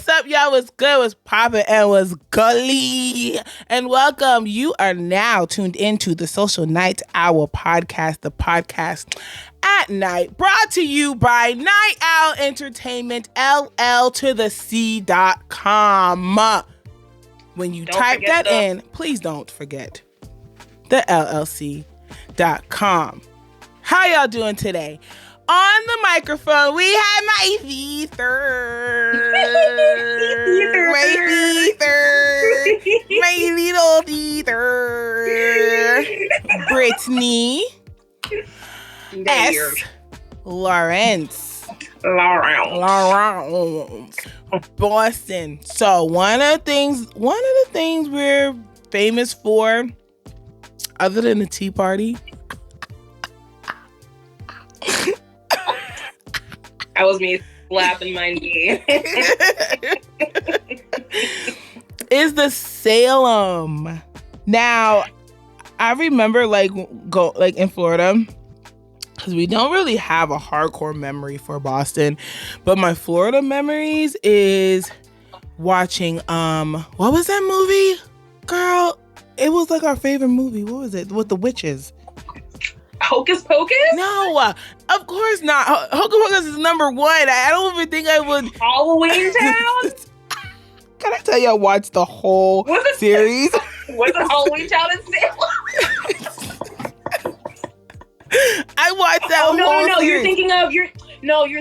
What's up, y'all? What's good? What's poppin' and what's gully? And welcome. You are now tuned into the Social Night Owl podcast, the podcast at night, brought to you by Owl Entertainment LLC.com. When you type that in, please don't forget the LLC.com. How y'all doing today? On the microphone, we have my ether. My little ether. Brittany S. Lawrence. Boston. So one of the things we're famous for, other than the Tea Party, that was me slapping my knee. is the Salem. Now, I remember in Florida, because we don't really have a hardcore memory for Boston, but my Florida memories is watching what was that movie, girl? It was like our favorite movie. What was it? With the witches. Hocus Pocus? No, of course not. Hocus Pocus is number one. I don't even think I would. Halloween Town? Can I tell you I watched the whole series? Was it Halloween Town in Salem? I watched that whole series. You're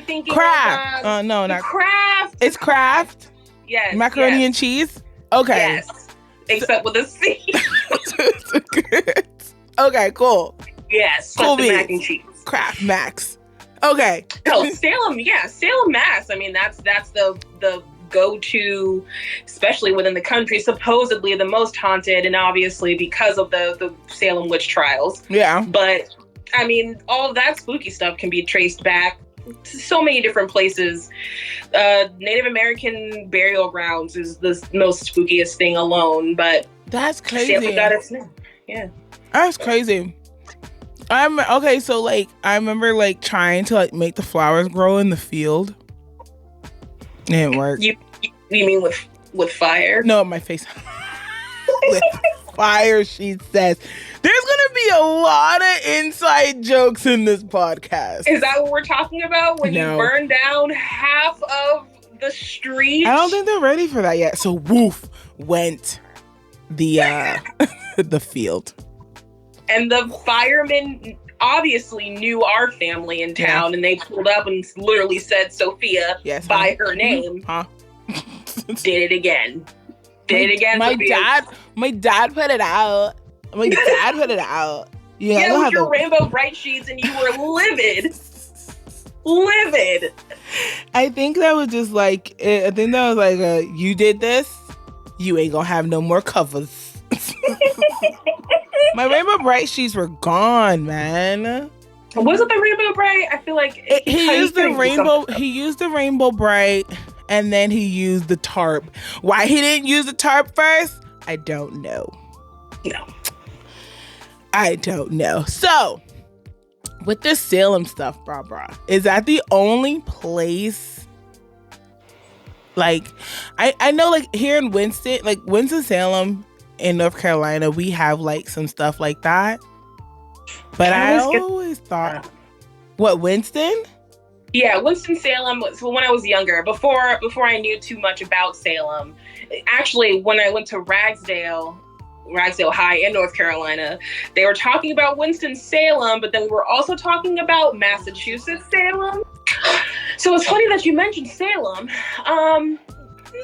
thinking Kraft. of No, not Kraft. It's Kraft? Yes. Macaroni and cheese? Okay. Yes. Except with a C. Okay, cool. Yes. Cool beans. Mac and cheese. Kraft Max. Okay. No, Salem. Yeah, Salem Mass. I mean, that's the go-to, especially within the country, supposedly the most haunted, and obviously because of the Salem witch trials. Yeah. But I mean, all of that spooky stuff can be traced back to so many different places. Native American burial grounds is the most spookiest thing alone, but that's crazy. Salem got its name. Yeah. That's crazy. I remember trying to make the flowers grow in the field. It didn't work. You mean with fire? No, my face. With fire, she says. There's gonna be a lot of inside jokes in this podcast. Is that what we're talking about? When you burn down half of the street? I don't think they're ready for that yet. So woof went the the field. And the firemen obviously knew our family in town, and they pulled up and literally said Sophia by her name. Huh? Did it again. My dad put it out. Yeah, with your rainbow bright sheets, and you were livid. Livid. I think that was just you did this, you ain't gonna have no more covers. My rainbow bright sheets were gone, man. Was it the rainbow bright? I feel like he used the rainbow. He used the rainbow bright, and then he used the tarp. Why he didn't use the tarp first, I don't know. No, I don't know. So, with this Salem stuff, brah, is that the only place? I know, here in Winston-Salem. In North Carolina, we have some stuff like that, but I always thought, what, Winston? Yeah, Winston-Salem. So when I was younger, before I knew too much about Salem, actually, when I went to Ragsdale High in North Carolina, they were talking about Winston-Salem, but then we were also talking about Massachusetts Salem. So it's funny that you mentioned Salem.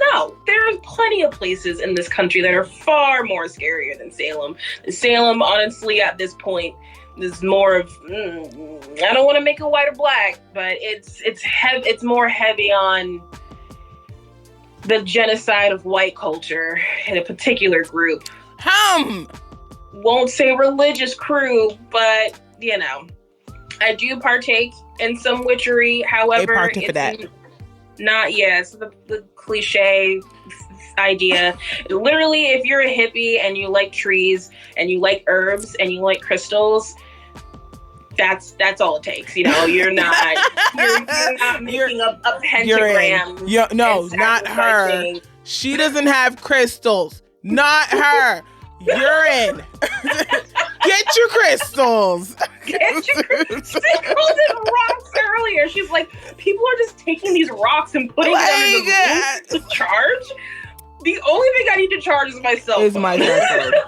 No, there's plenty of places in this country that are far more scarier than Salem. Salem, honestly, at this point, is more of, I don't want to make it white or black, but it's more heavy on the genocide of white culture in a particular group. Won't say religious crew, but, I do partake in some witchery. However, it's not, it's the cliche idea. Literally, if you're a hippie and you like trees and you like herbs and you like crystals, That's all it takes. You know, you're not making a pentagram. No, not her. She doesn't have crystals. Not her. You're in. Get your crystals. She called it rocks earlier. She's like, people are just taking these rocks and putting them in the room to charge. The only thing I need to charge is my cell phone. Is my cell phone.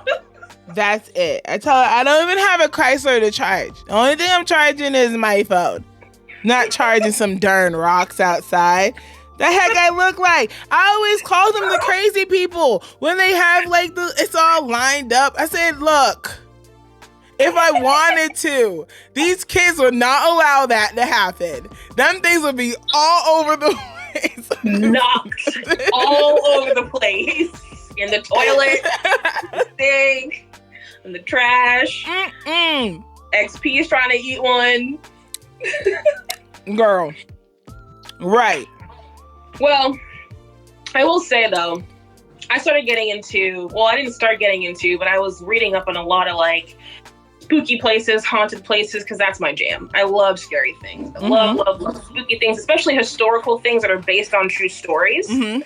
That's it. I tell her I don't even have a Chrysler to charge. The only thing I'm charging is my phone. Not charging some darn rocks outside. The heck I look like? I always call them the crazy people when they have like it's all lined up. I said, look, if I wanted to, these kids would not allow that to happen. Them things would be all over the place. Knocked all over the place. In the toilet, the sink, in the trash. XP is trying to eat one. Girl. Right. Well, I will say though, I started getting into, well, I didn't start getting into, but I was reading up on a lot of like spooky places, haunted places, because that's my jam. I love scary things. I love spooky things, especially historical things that are based on true stories. You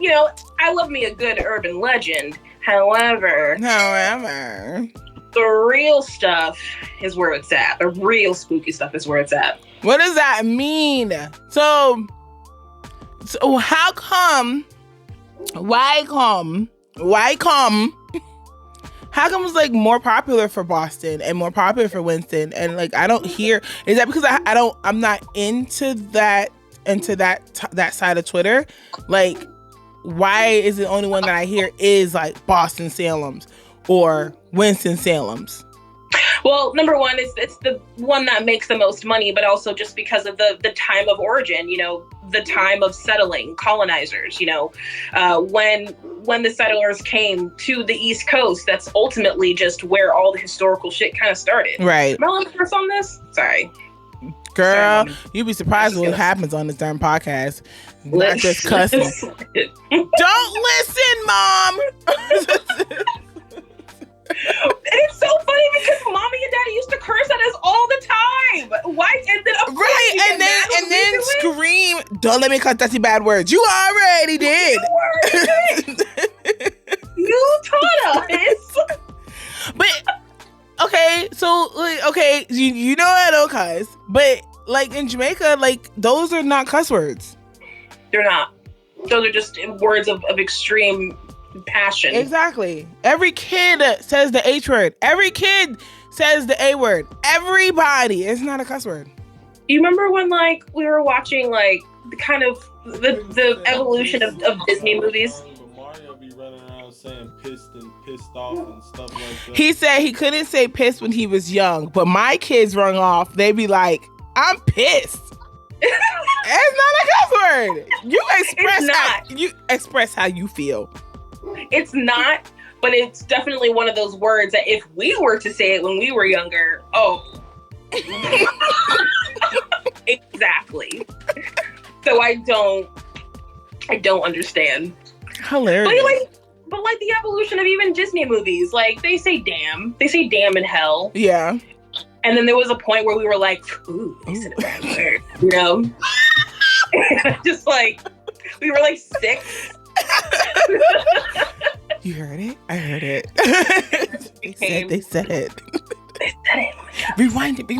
know, I love me a good urban legend. However, the real stuff is where it's at. The real spooky stuff is where it's at. What does that mean? So how come? Why come it's like more popular for Boston and more popular for Winston? And like, I don't hear, is that because I'm not into that side of Twitter? Like, why is the only one that I hear is like Boston Salem's or Winston Salem's? Well, number one, it's the one that makes the most money, but also just because of the time of origin, you know, the time of settling, colonizers, you know, when the settlers came to the East Coast, that's ultimately just where all the historical shit kind of started. Right. Am I on first on this? Sorry. Girl, you'd be surprised what happens on this darn podcast. Not just cussing. Don't listen, Mom! It's so funny because Mommy and Daddy used to curse at us all the time. Why? And then and then scream, don't let me cut dirty bad words. You already did. You taught us. But okay, so like, okay, you know I don't cuss, but like in Jamaica, like those are not cuss words. They're not. Those are just words of extreme passion. Exactly. Every kid says the H word. Every kid says the A word. Everybody. It's not a cuss word. You remember when like we were watching like the kind of the evolution of Disney movies? Mario be running around saying pissed and pissed off and stuff like that. He said he couldn't say pissed when he was young, but my kids run off. They be like, I'm pissed. It's not a cuss word. You express how you feel. It's not, but it's definitely one of those words that if we were to say it when we were younger, exactly. So I don't understand. Hilarious. But like the evolution of even Disney movies, like they say damn in hell. Yeah. And then there was a point where we were like, ooh, they said a bad word, you know? Just like, we were like 6. You heard it? I heard it. They said it. Rewind it.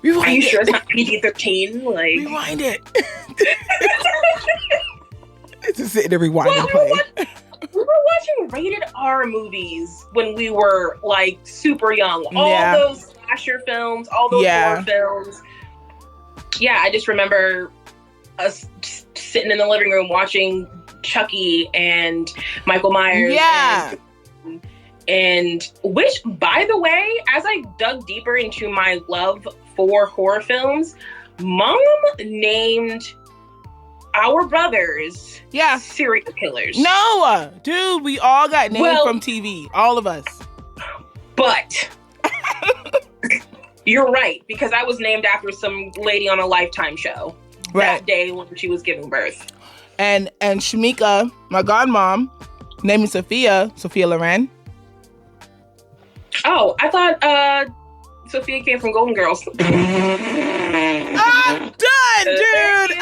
Are you sure it's not PG-13? Like, rewind it. It's just sitting there rewind and play. We were watching rated R movies when we were like super young. All those slasher films, all those horror films. Yeah, I just remember us sitting in the living room watching Chucky and Michael Myers. Yeah. And which, by the way, as I dug deeper into my love for horror films, Mom named our brothers serial killers. No, dude, we all got named from TV. All of us. But you're right, because I was named after some lady on a Lifetime show that day when she was giving birth. And Shamika, my godmom, named me Sophia Loren. Oh, I thought Sophia came from Golden Girls. I'm done, dude.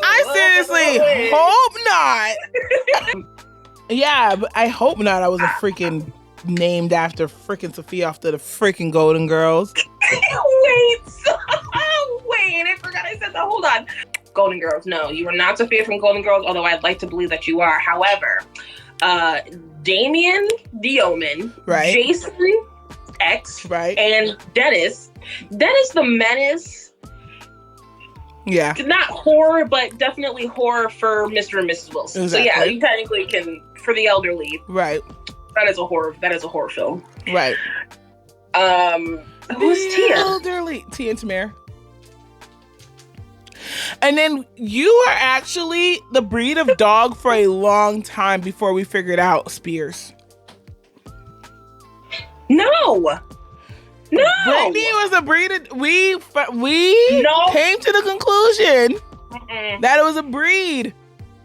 I seriously hope not. Yeah, but I hope not. I wasn't freaking named after freaking Sophia after the freaking Golden Girls. Wait, I forgot I said that. Hold on. Golden Girls. No, you were not Sophia from Golden Girls, although I'd like to believe that you are. However, Damien the Omen, right? Jason X, right? And Dennis the Menace. Yeah. Not horror, but definitely horror for Mr. and Mrs. Wilson. Exactly. So yeah, you technically can, for the elderly. Right. That is a horror film. Right. Who's Tia? Elderly. Tia and Tamara. And then you are actually the breed of dog for a long time before we figured out Spears. No. Brittany was a breed of, we came to the conclusion that it was a breed.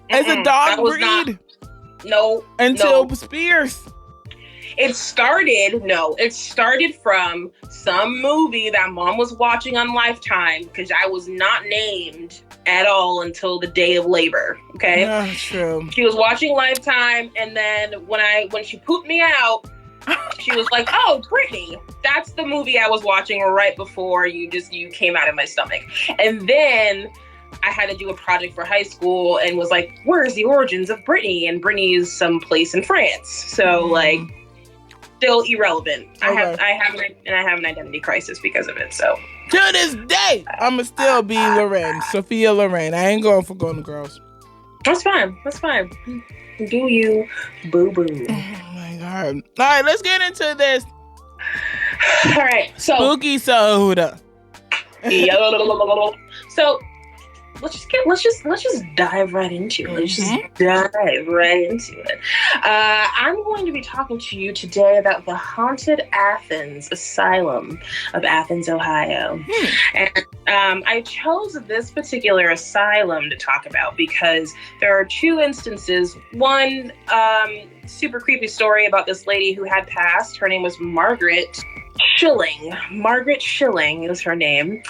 It's a dog breed. Until Spears. It started from some movie that Mom was watching on Lifetime, because I was not named at all until the day of labor. Okay. Yeah, true. She was watching Lifetime, and then when she pooped me out, she was like, "Oh, Brittany, that's the movie I was watching right before you came out of my stomach." And then I had to do a project for high school and was like, "Where's the origins of Brittany?" And Brittany is someplace in France. So like, still irrelevant. Okay. I have an identity crisis because of it. So to this day, I'ma still be Lorraine, Sophia Lorraine. I ain't going for Golden Girls. That's fine. Do you, boo boo? Oh my god! All right, let's get into this. All right, so SpookySode. So let's just dive right into it. I'm going to be talking to you today about the haunted Athens Asylum of Athens, Ohio. And I chose this particular asylum to talk about because there are two instances. One super creepy story about this lady who had passed. Her name was Margaret Schilling. Margaret Schilling is her name.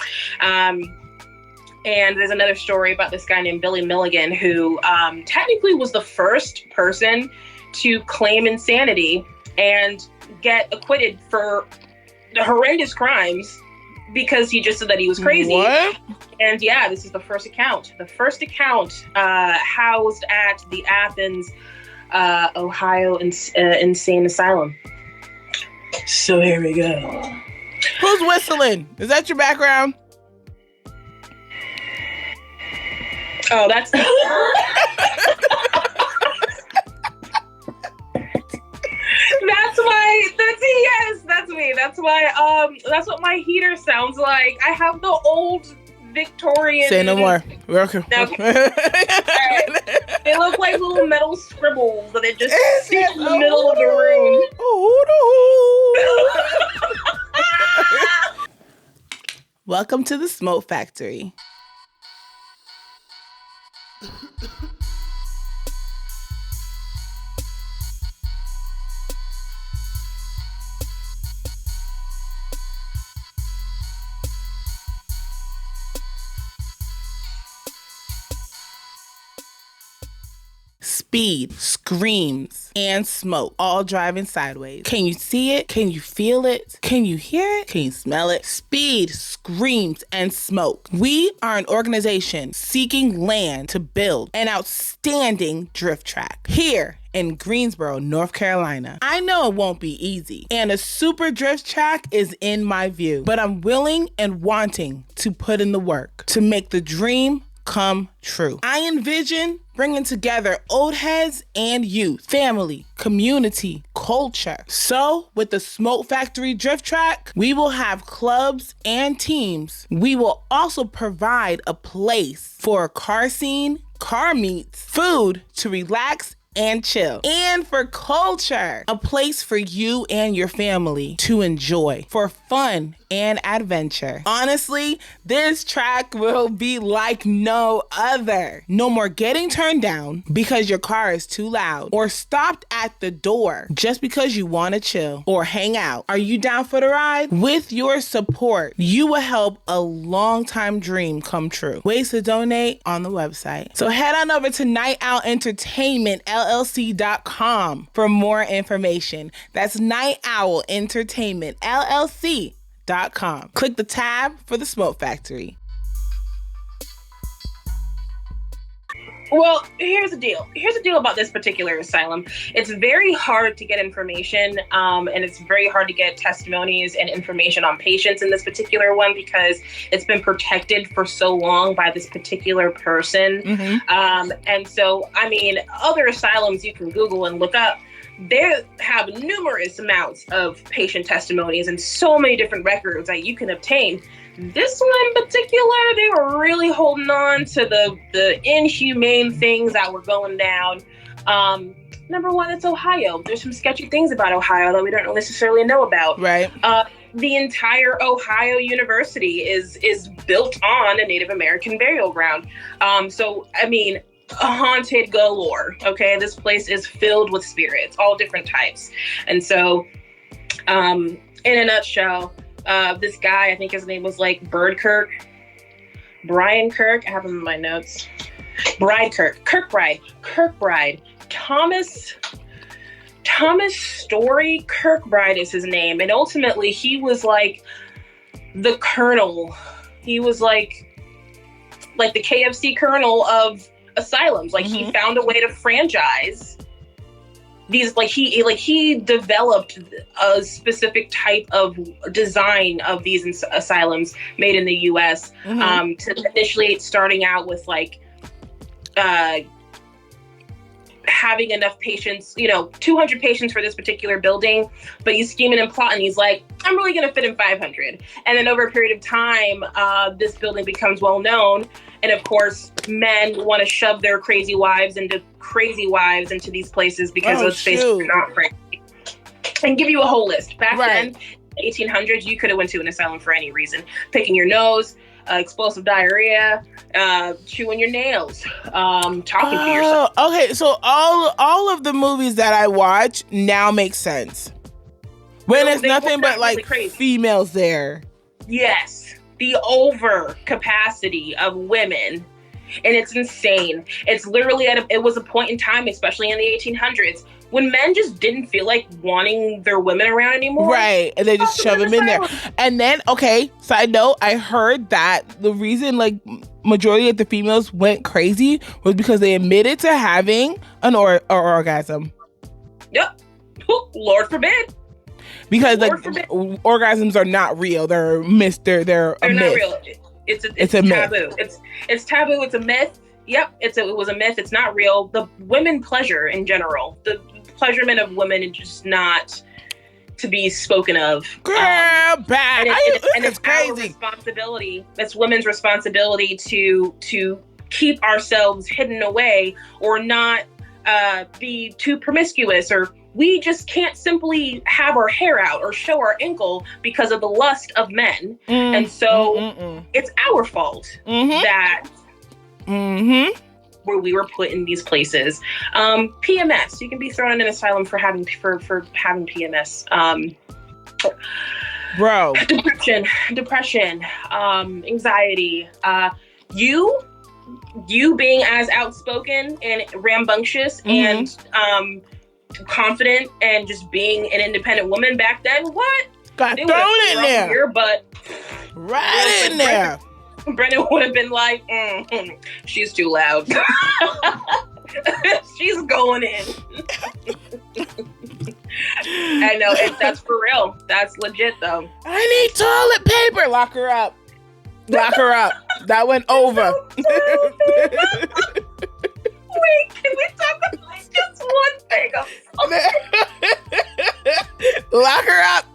And there's another story about this guy named Billy Milligan, who technically was the first person to claim insanity and get acquitted for the horrendous crimes because he just said that he was crazy. What? And yeah, this is the first account. The first account housed at the Athens, Ohio Insane Asylum. So here we go. Who's whistling? Is that your background? Oh, that's that's me. That's what my heater sounds like. I have the old Victorian. Say no more. We're okay. Right. They look like little metal scribbles that it just sit in the middle of the room. Welcome to the Smoke Factory. Speed, screams, and smoke, all driving sideways. Can you see it? Can you feel it? Can you hear it? Can you smell it? Speed, screams, and smoke. We are an organization seeking land to build an outstanding drift track here in Greensboro, North Carolina. I know it won't be easy, and a super drift track is in my view, but I'm willing and wanting to put in the work to make the dream come true. I envision bringing together old heads and youth, family, community, culture. So with the Smoke Factory Drift Track, we will have clubs and teams. We will also provide a place for a car scene, car meets, food to relax and chill. And for culture, a place for you and your family to enjoy for fun and adventure. Honestly, this track will be like no other. No more getting turned down because your car is too loud or stopped at the door just because you want to chill or hang out. Are you down for the ride? With your support, you will help a long-time dream come true. Ways to donate on the website. So head on over to Owl Entertainment LLC.com for more information. That's Owl Entertainment LLC.com. Click the tab for the Smoke Factory. Well, here's the deal. Here's the deal about this particular asylum. It's very hard to get information, and it's very hard to get testimonies and information on patients in this particular one because it's been protected for so long by this particular person. And so, I mean, other asylums you can Google and look up, they have numerous amounts of patient testimonies and so many different records that you can obtain. This one in particular, they were really holding on to the inhumane things that were going down. Number one, it's Ohio. There's some sketchy things about Ohio that we don't necessarily know about. Right. The entire Ohio University is built on a Native American burial ground. So, I mean, haunted galore. Okay, this place is filled with spirits, all different types. And so, in a nutshell, this guy, I think his name was like Brian Kirk. I have him in my notes. Kirkbride. Thomas Story Kirkbride is his name, and ultimately he was like the colonel. He was like the KFC colonel of asylums. Like he found a way to franchise these. He developed a specific type of design of these asylums made in the U.S. To initially starting out with having enough patients, 200 patients for this particular building, but he's scheming and plotting. He's like, I'm really going to fit in 500. And then over a period of time, this building becomes well known. And of course, men want to shove their crazy wives into these places because those spaces are not crazy. And give you a whole list. Back then, 1800s, you could have went to an asylum for any reason. Picking your nose, explosive diarrhea, chewing your nails, talking to yourself. Okay, so all of the movies that I watch now make sense. When there's nothing but like really females there. Yes. The over capacity of women. And it's insane. It's literally it was a point in time, especially in the 1800s, when men just didn't feel like wanting their women around anymore. Right. And they just shove them in there. And then, okay, side note, I heard that the reason majority of the females went crazy was because they admitted to having an orgasm. Yep. Lord forbid. Because orgasms are not real. They're myth. They're a myth. Not real. It's a taboo. Myth. It's taboo. It's a myth. Yep. It was a myth. It's not real. The women pleasure in general, the pleasurement of women is just not to be spoken of. Girl, bad. And it's crazy. Our responsibility. It's women's responsibility to keep ourselves hidden away or not be too promiscuous, or we just can't simply have our hair out or show our ankle because of the lust of men. And so it's our fault that where we were put in these places. PMS, you can be thrown in an asylum for having PMS. Bro. Depression, anxiety. You being as outspoken and rambunctious and confident and just being an independent woman back then, what? Got thrown in there. Your butt right in there. Brendan would have been like, she's too loud. She's going in. I know, that's for real. That's legit, though. I need toilet paper. Lock her up. Lock her up. That went over. Wait, can we talk about just one thing? Lock her up.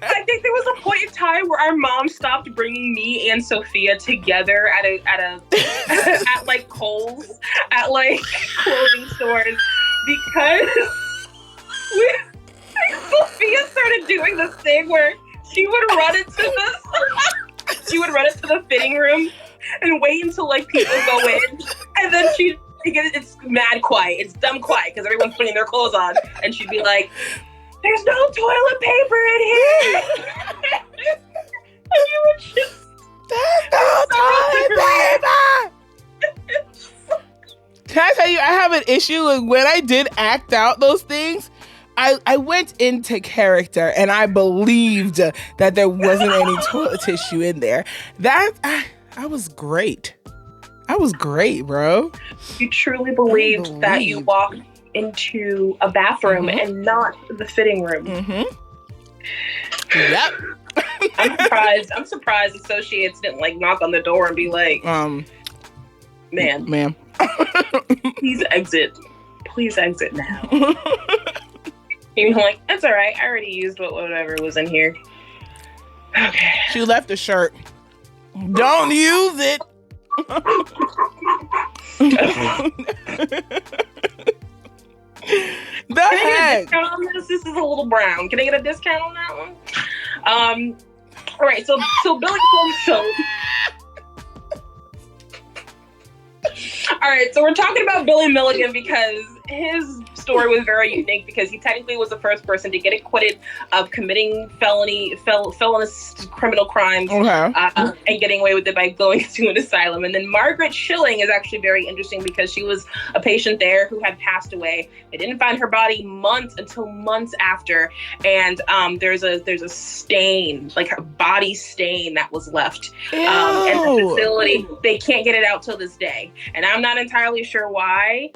I think there was a point in time where our mom stopped bringing me and Sophia together at like Kohl's, at like clothing stores, because Sophia started doing this thing where she would run into the fitting room and wait until like people go in, and then it's mad quiet, it's dumb quiet because everyone's putting their clothes on, and she'd be like, "There's no toilet paper in here," and you would just, "There's no toilet paper." Can I tell you, I have an issue with when I did act out those things. I went into character and I believed that there wasn't any toilet tissue in there. I was great. I was great, bro. You truly believed that you walked into a bathroom and not the fitting room. Yep. I'm surprised associates didn't like knock on the door and be like, ma'am, please exit now. You're like, that's all right, I already used whatever was in here. Okay. She left the shirt. Don't use it. The Can I get a heck? discount on this? This is a little brown. Can I get a discount on that one? All right, so Billy Soap. All right, so we're talking about Billy Milligan because his story was very unique because he technically was the first person to get acquitted of committing felonious criminal crimes and getting away with it by going to an asylum. And then Margaret Schilling is actually very interesting because she was a patient there who had passed away. They didn't find her body until months after, and there's a stain, like her body stain that was left in the facility. They can't get it out till this day, and I'm not entirely sure why.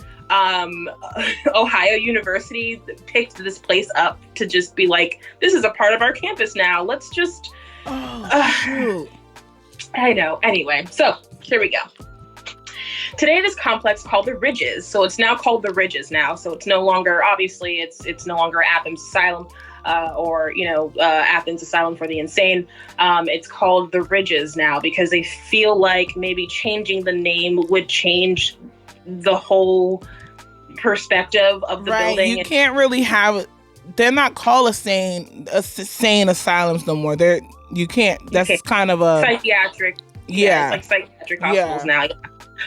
Ohio University picked this place up to just be like, this is a part of our campus now. Let's just. Shoot. I know. Anyway, so here we go. Today, this complex called the Ridges. So it's now called the Ridges now. So it's no longer, obviously, it's no longer Athens Asylum. Athens Asylum for the Insane. It's called the Ridges now because they feel like maybe changing the name would change the whole perspective of the building. You can't really have. They're not called insane asylums no more. You can't. That's kind of a psychiatric. Yeah, it's like psychiatric hospitals now. Yeah.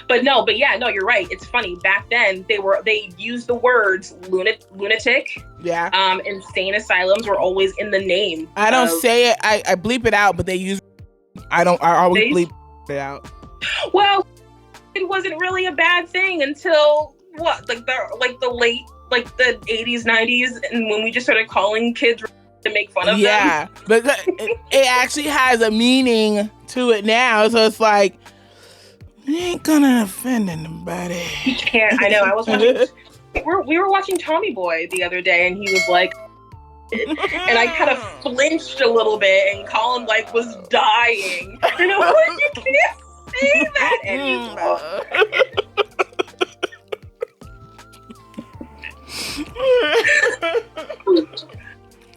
But you're right. It's funny. Back then, they used the words lunatic. Yeah. Insane asylums were always in the name. I don't say it. I bleep it out, but they use. I always bleep it out. Well, it wasn't really a bad thing until the late, like the 80s, 90s, and when we just started calling kids to make fun of them. Yeah, but it actually has a meaning to it now, so it's like, you ain't gonna offend anybody. You can't. I know. I was watching. we were watching Tommy Boy the other day, and he was like, and I kind of flinched a little bit, and Colin was dying. And I was like, you can't say that anymore.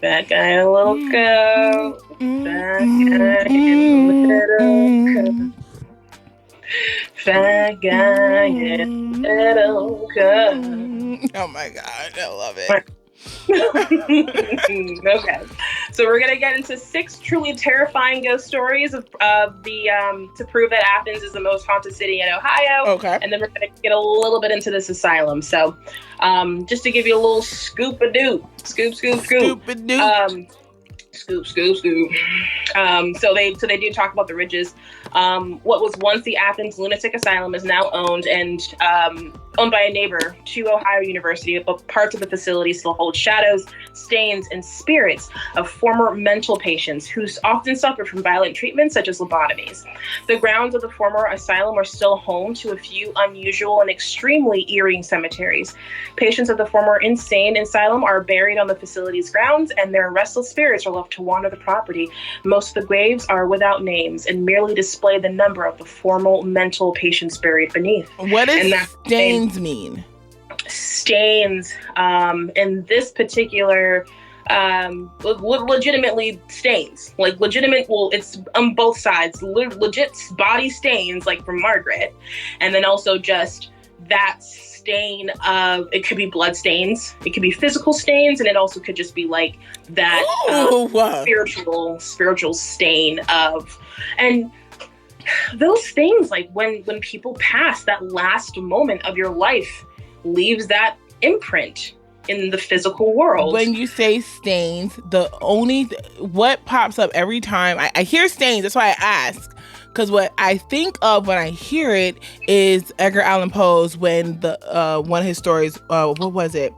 Bad guy in a little coat. Bad guy in a little coat. Fat guy in a little coat. Oh my God, I love it. Okay, so we're gonna get into 6 truly terrifying ghost stories of the to prove that Athens is the most haunted city in Ohio. Okay, and then we're gonna get a little bit into this asylum. So, just to give you a little scoop-a-doo, scoop. So they do talk about the Ridges. What was once the Athens Lunatic Asylum is now owned by a neighbor to Ohio University, but parts of the facility still hold shadows, stains, and spirits of former mental patients who often suffer from violent treatments such as lobotomies. The grounds of the former asylum are still home to a few unusual and extremely eerie cemeteries. Patients of the former insane asylum are buried on the facility's grounds, and their restless spirits are left to wander the property. Most of the graves are without names and merely display the number of the former mental patients buried beneath. What does stains mean? Stains, in this particular, legitimately stains, like legitimate. Well, it's on both sides, legit body stains, like from Margaret, and then also just that stain of, it could be blood stains, it could be physical stains, and it also could just be like that spiritual stain of, and those things, like when people pass, that last moment of your life leaves that imprint in the physical world. When you say stains, what pops up every time I hear stains, that's why I ask. Because what I think of when I hear it is Edgar Allan Poe's, when one of his stories, what was it?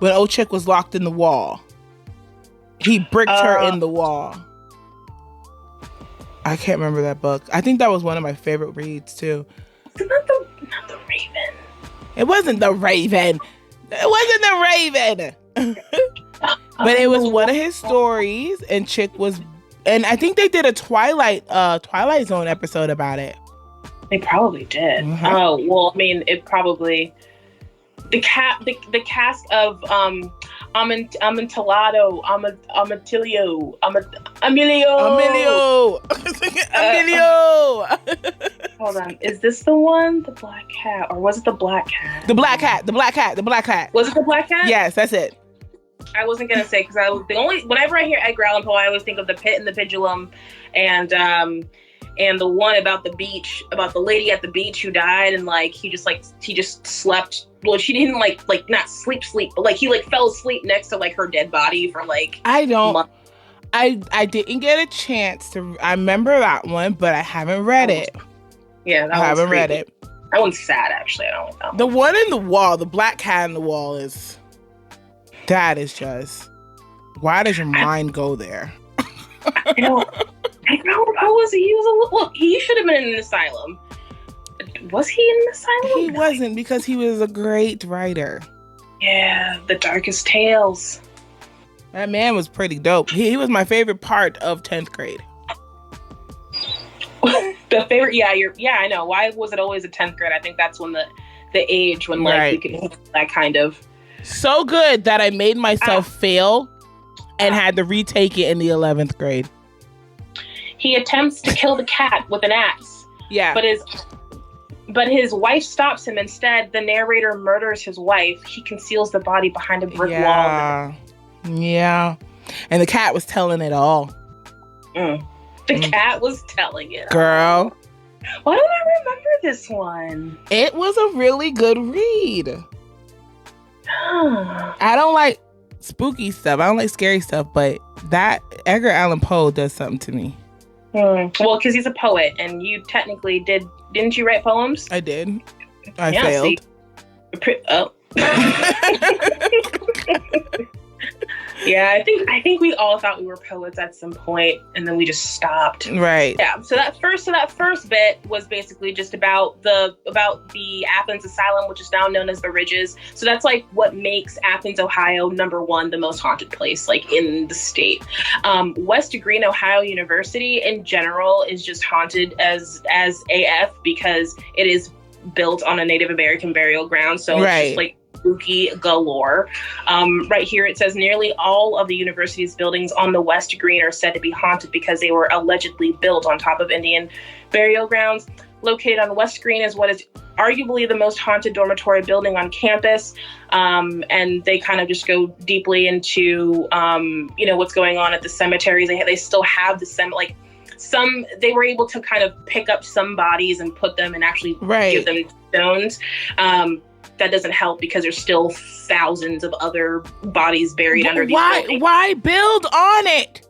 When old chick was locked in the wall. He bricked her in the wall. I can't remember that book. I think that was one of my favorite reads too. It's not the Raven. It wasn't the Raven. But it was one of his stories, and chick was. And I think they did a Twilight Zone episode about it. They probably did. Mm-hmm. Oh, well, I mean, it probably the cast of Amontillado, Emilio. Hold on, is this the one? The black cat, or was it the black cat? The black cat. Was it the black cat? Yes, that's it. I wasn't gonna say, because whenever I hear Edgar Allan Poe, I always think of The Pit and the Pendulum, and the one about the beach, about the lady at the beach who died, and like he just slept. Well, she didn't like not sleep, but like he like fell asleep next to like her dead body for like months. I didn't get a chance to. I remember that one, but I haven't read it. Yeah, I haven't read it. That one's sad, actually. I don't like that one. The one in the wall, the black cat in the wall is. That is just. Why does your mind go there? I know. He should have been in an asylum. Was he in an asylum? He wasn't, because he was a great writer. Yeah, The Darkest Tales. That man was pretty dope. He was my favorite part of 10th grade. The favorite, I know. Why was it always a 10th grade? I think that's when the age when like we could handle that kind of. So good that I made myself fail and had to retake it in the 11th grade. He attempts to kill the cat with an axe. Yeah. But his wife stops him instead. The narrator murders his wife. He conceals the body behind a brick wall. Yeah. And the cat was telling it all. The cat was telling it. Girl. Why don't I remember this one? It was a really good read. I don't like spooky stuff. I don't like scary stuff, but that Edgar Allan Poe does something to me. Well, because he's a poet, and you technically didn't you write poems? I did. I failed. Yeah, I think we all thought we were poets at some point, and then we just stopped. Right. Yeah. So that first bit was basically just about the Athens Asylum, which is now known as the Ridges. So that's like what makes Athens, Ohio, #1, the most haunted place like in the state. West Green, Ohio University in general is just haunted as AF because it is built on a Native American burial ground. So it's just like spooky galore. Right here it says nearly all of the university's buildings on the West Green are said to be haunted because they were allegedly built on top of Indian burial grounds. Located on West Green is what is arguably the most haunted dormitory building on campus. And they kind of just go deeply into, what's going on at the cemeteries. They still have the they were able to kind of pick up some bodies and put them and actually give them stones. That doesn't help because there's still thousands of other bodies buried under these buildings. Why build on it?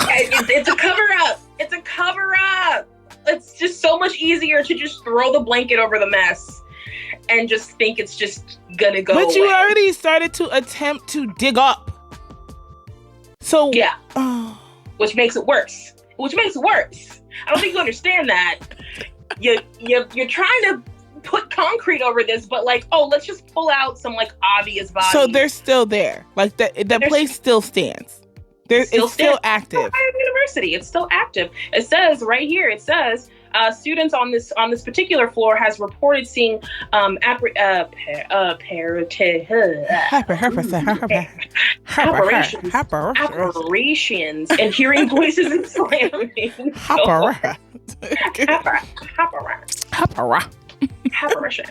It's a cover-up. It's a cover-up. It's just so much easier to just throw the blanket over the mess and just think it's just gonna go away. But you already started to attempt to dig up. So yeah. Which makes it worse. I don't think you understand that. You're trying to put concrete over this, but let's just pull out some obvious bodies. So they're still there. Like the place still stands. It's still active. Ohio University. It's still active. It says right here. It says students on this particular floor has reported seeing apparitions and hearing voices and slamming. Apparition.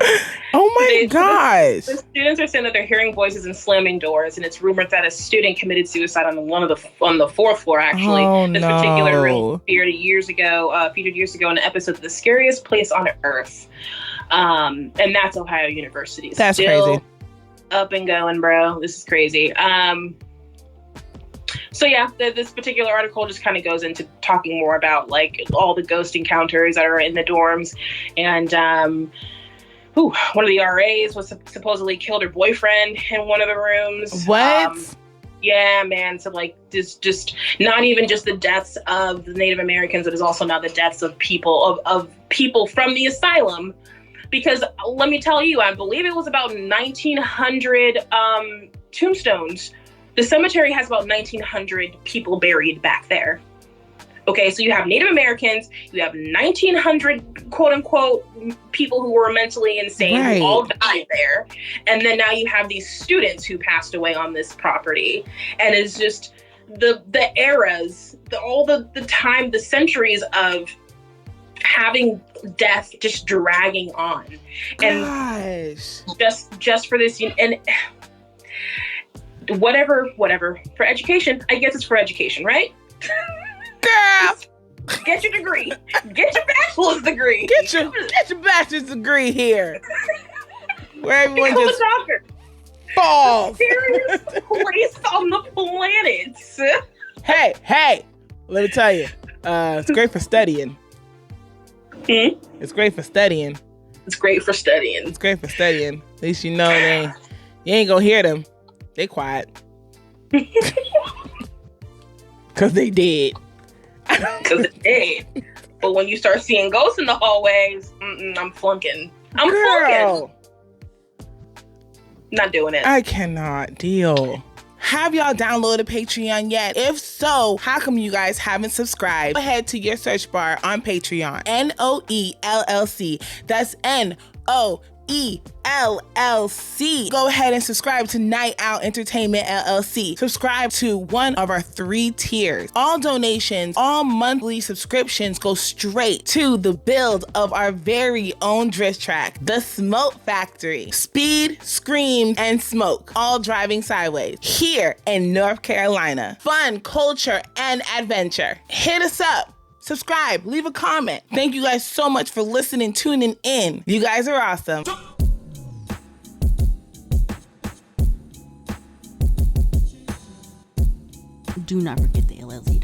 Oh my gosh. The students are saying that they're hearing voices and slamming doors, and it's rumored that a student committed suicide on the fourth floor. Actually, this particular room featured years ago in an episode of The Scariest Place on Earth, and that's Ohio University. That's still crazy. Up and going, bro. This is crazy. So yeah, this particular article just kind of goes into talking more about like all the ghost encounters that are in the dorms, and one of the RAs was supposedly killed her boyfriend in one of the rooms. What? Yeah, man. So like this, just not even just the deaths of the Native Americans, it is also now the deaths of people of people from the asylum. Because let me tell you, I believe it was about 1,900 tombstones. The cemetery has about 1,900 people buried back there. Okay, so you have Native Americans, you have 1,900 quote unquote people who were mentally insane, right, who all died there. And then now you have these students who passed away on this property. And it's just the eras, all the time, the centuries of having death just dragging on. And just for this, and whatever, for education, I guess it's for education, right? Girl, get your degree. Get your bachelor's degree. Get your bachelor's degree here. Where everyone Become just a doctor. falls. Serious place on the planet. Hey, let me tell you, it's great for studying. It's great for studying. It's great for studying. It's great for studying. At least you know you ain't gonna hear them. They quiet. Cause they did. Because it did. But when you start seeing ghosts in the hallways, I'm flunking. Flunking. Not doing it. I cannot deal. Have y'all downloaded Patreon yet? If so, how come you guys haven't subscribed? Go ahead to your search bar on Patreon. NOELLC. That's NOELLC. Go ahead and subscribe to Owl Entertainment LLC. Subscribe to one of our 3 tiers. All donations, all monthly subscriptions go straight to the build of our very own drift track, The Smoke Factory. Speed, scream, and smoke, all driving sideways here in North Carolina. Fun, culture, and adventure. Hit us up. Subscribe, leave a comment. Thank you guys so much for listening, tuning in. You guys are awesome. Do not forget the LLC.